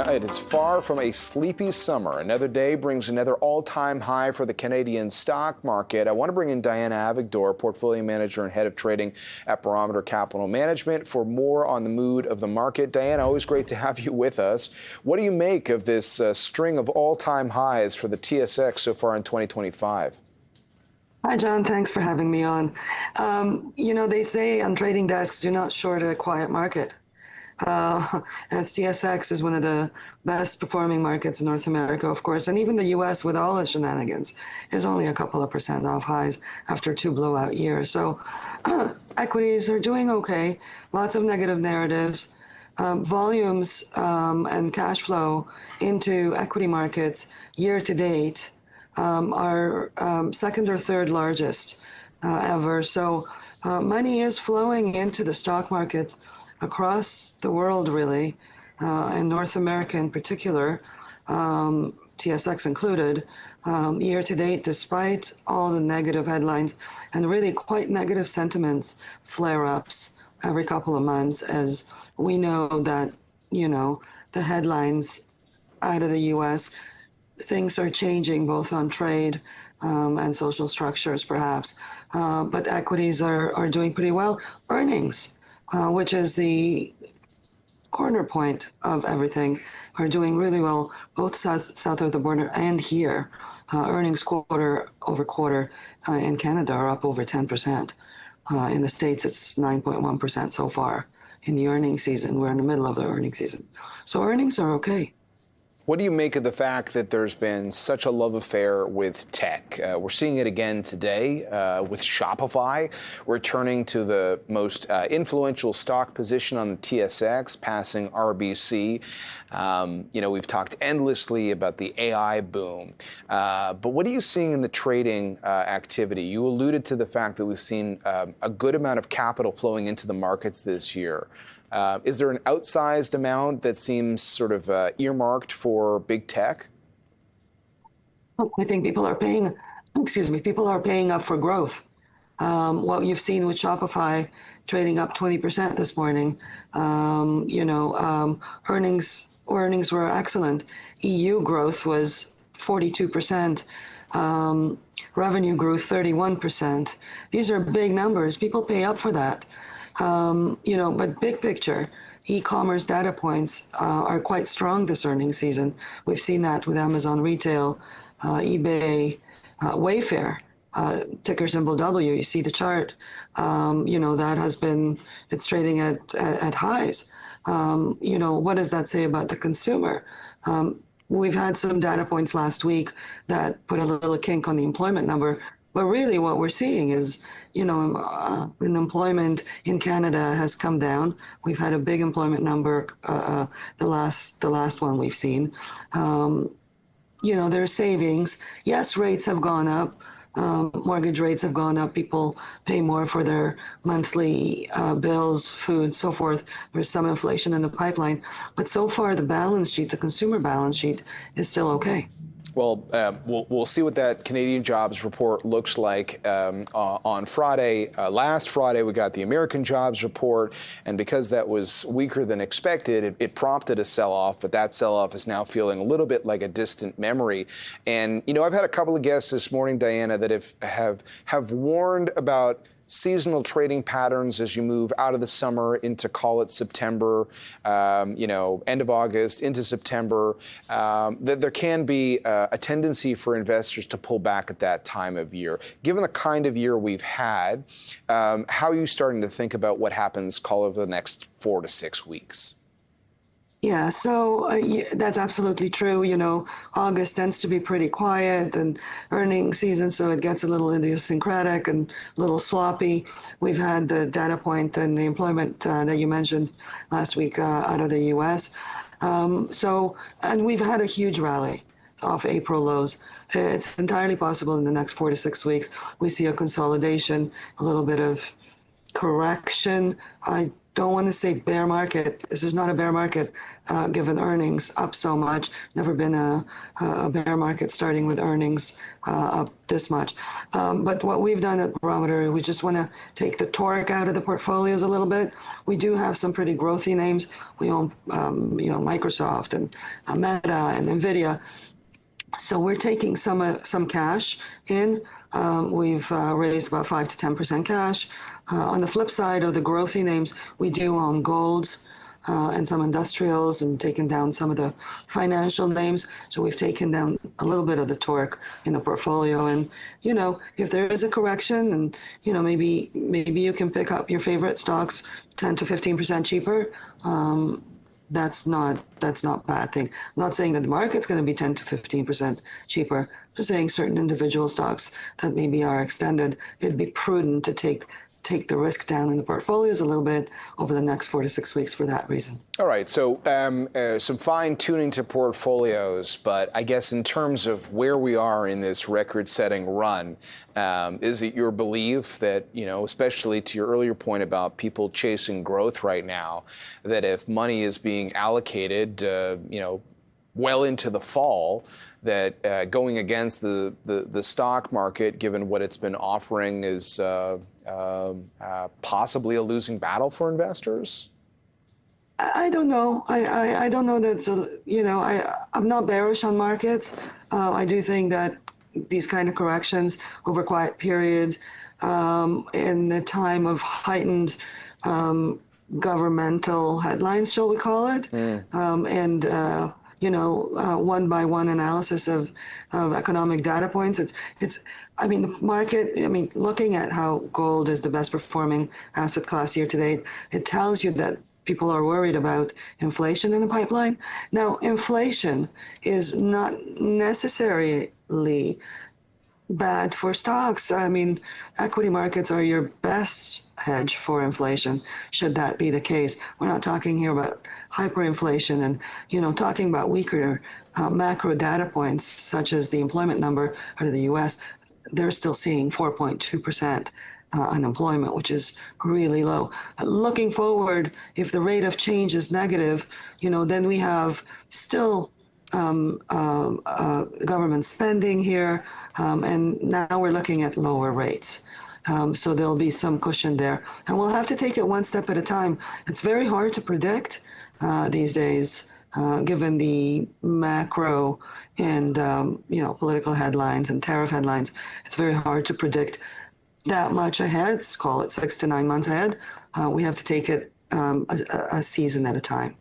It is far from a sleepy summer. Another day brings another all-time high for the Canadian stock market. I want to bring in Diana Avigdor, portfolio manager and head of trading at Barometer Capital Management, for more on the mood of the market. Diana, always great to have you with us. What do you make of this string of all-time highs for the TSX so far in 2025? Hi, John. Thanks for having me on. They say on trading desks, do not short a quiet market. As TSX is one of the best performing markets in North America, of course, and even the U.S. with all its shenanigans is only a couple of % off highs after 2 blowout years. So equities are doing okay. Lots of negative narratives. Volumes and cash flow into equity markets year to date are second or third largest ever. So money is flowing into the stock markets across the world, really, and North America in particular, TSX included, year to date, despite all the negative headlines and really quite negative sentiments, flare-ups every couple of months, as we know that, the headlines out of the U.S., things are changing both on trade and social structures, perhaps. But equities are doing pretty well. Earnings, which is the corner point of everything, are doing really well, both south of the border and here. Earnings quarter over quarter in Canada are up over 10%. In the States, it's 9.1% so far in the earnings season. We're in the middle of the earnings season. So earnings are okay. What do you make of the fact that there's been such a love affair with tech? We're seeing it again today with Shopify returning to the most influential stock position on the TSX, passing RBC. We've talked endlessly about the AI boom. But what are you seeing in the trading activity? You alluded to the fact that we've seen a good amount of capital flowing into the markets this year. Is there an outsized amount that seems sort of earmarked for big tech? I think people are paying up for growth. What you've seen with Shopify trading up 20% this morning, earnings were excellent. EU growth was 42%. Revenue grew 31%. These are big numbers. People pay up for that. But big picture, e-commerce data points are quite strong this earnings season. We've seen that with Amazon Retail, eBay, Wayfair, ticker symbol W. You see the chart. It's trading at highs. What does that say about the consumer? We've had some data points last week that put a little kink on the employment number. But really what we're seeing is, unemployment in Canada has come down. We've had a big employment number, the last one we've seen. There's savings. Yes, rates have gone up. Mortgage rates have gone up. People pay more for their monthly bills, food, so forth. There's some inflation in the pipeline. But so far, the consumer balance sheet is still okay. Well, we'll see what that Canadian jobs report looks like on Friday. Last Friday, we got the American jobs report, and because that was weaker than expected, it prompted a sell-off, but that sell-off is now feeling a little bit like a distant memory. And, I've had a couple of guests this morning, Diana, that have warned about seasonal trading patterns as you move out of the summer into, call it September, end of August into September, that there can be a tendency for investors to pull back at that time of year. Given the kind of year we've had, how are you starting to think about what happens, call it, over the next 4 to 6 weeks? Yeah, so that's absolutely true. August tends to be pretty quiet and earnings season, so it gets a little idiosyncratic and a little sloppy. We've had the data point and the employment that you mentioned last week out of the U.S. And we've had a huge rally off April lows. It's entirely possible in the next 4 to 6 weeks we see a consolidation, a little bit of correction. I don't want to say bear market. This is not a bear market, given earnings up so much. Never been a bear market starting with earnings up this much. But what we've done at Barometer, we just want to take the torque out of the portfolios a little bit. We do have some pretty growthy names. We own, Microsoft and Meta and Nvidia. So we're taking some cash in. We've raised about 5 to 10% cash. On the flip side of the growthy names, we do own golds and some industrials, and taken down some of the financial names. So we've taken down a little bit of the torque in the portfolio. And if there is a correction, and maybe you can pick up your favorite stocks 10 to 15% cheaper. That's not a bad thing. I'm not saying that the market's going to be 10 to 15% cheaper. I'm just saying certain individual stocks that maybe are extended, it'd be prudent to take the risk down in the portfolios a little bit over the next 4 to 6 weeks for that reason. All right, so some fine tuning to portfolios, but I guess in terms of where we are in this record-setting run, is it your belief that, especially to your earlier point about people chasing growth right now, that if money is being allocated, well into the fall, that going against the stock market, given what it's been offering, is possibly a losing battle for investors? I don't know. I don't know that, I'm not bearish on markets. I do think that these kind of corrections over quiet periods, in the time of heightened governmental headlines, shall we call it, and one-by-one analysis of economic data points. The market, looking at how gold is the best performing asset class year to date, it tells you that people are worried about inflation in the pipeline. Now, inflation is not necessarily bad for stocks. Equity markets are your best hedge for inflation, should that be the case. We're not talking here about hyperinflation and, talking about weaker macro data points, such as the employment number out of the US. They're still seeing 4.2% unemployment, which is really low. Looking forward, if the rate of change is negative, then we have still government spending here, and now we're looking at lower rates. So there'll be some cushion there, and we'll have to take it one step at a time. It's very hard to predict these days, given the macro and political headlines and tariff headlines. It's very hard to predict that much ahead. Let's call it 6 to 9 months ahead. We have to take it a season at a time.